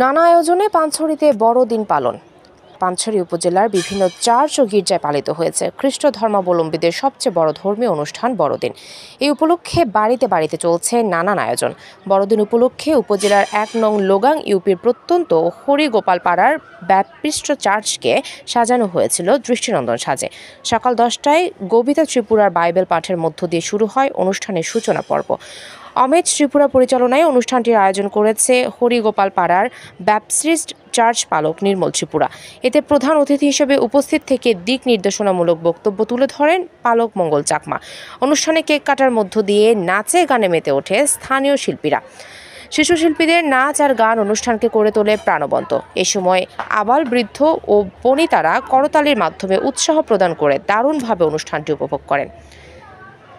নানা আয়োজনে পানছড়িতে বড়দিন পালন। পানছড়ি উপজেলার বিভিন্ন চার্চ ও গির্জায় পালিত হয়েছে খ্রিস্ট ধর্মাবলম্বীদের সবচেয়ে বড় ধর্মীয় অনুষ্ঠান বড়দিন। এই উপলক্ষে বাড়িতে বাড়িতে চলছে নানান আয়োজন। বড়দিন উপলক্ষে উপজেলার ১ নং লোগাং ইউপির প্রত্যন্ত হরিগোপাল পাড়ার ব্যাপটিস্ট চার্চকে সাজানো হয়েছিল দৃষ্টিনন্দন সাজে। সকাল ১০টায় গবিতা ত্রিপুরার বাইবেল পাঠের মধ্য দিয়ে শুরু হয় অনুষ্ঠানের সূচনা পর্ব। অমেজ ত্রিপুরা পরিচালনায় অনুষ্ঠানটির আয়োজন করেছে হরিগোপাল পাড়ার ব্যাপটিস্ট চার্চ পালক নির্মল ত্রিপুরা। এতে প্রধান অতিথি হিসেবে উপস্থিত থেকে দিক নির্দেশনামূলক বক্তব্য তুলে ধরেন পালক মঙ্গল চাকমা। অনুষ্ঠানে কেক কাটার মধ্য দিয়ে নাচে গানে মেতে ওঠে স্থানীয় শিল্পীরা। শিশু শিল্পীদের নাচ আর গান অনুষ্ঠানকে করে তোলে প্রাণবন্ত। এ সময় আবাল বৃদ্ধ ও বনিতারা করতালির মাধ্যমে উৎসাহ প্রদান করে দারুণভাবে অনুষ্ঠানটি উপভোগ করেন।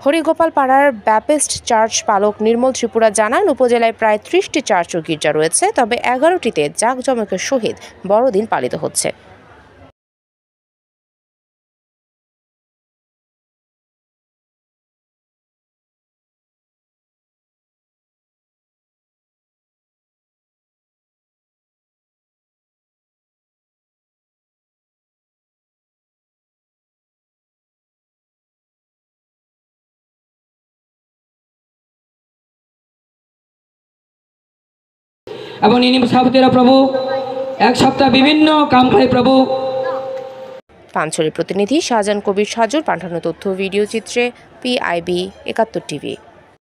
হরিগোপাল পাড়ার ব্যাপটিস্ট চার্চ পালক নির্মল ত্রিপুরা জানান, উপজেলায় প্রায় ৩০টি চার্চ ও গির্জা রয়েছে, তবে ১১টিতে জাঁকজমকের সহিত বড়দিন পালিত হচ্ছে। এবং ইনি সাবতেরা প্রভু এক সপ্তাহ বিভিন্ন কাম খাই প্রভু। পানছড়ি প্রতিনিধি শাহজাহান কবির সাজুর পাঠানো তথ্য ভিডিও চিত্রে PIB ৭১ টিভি।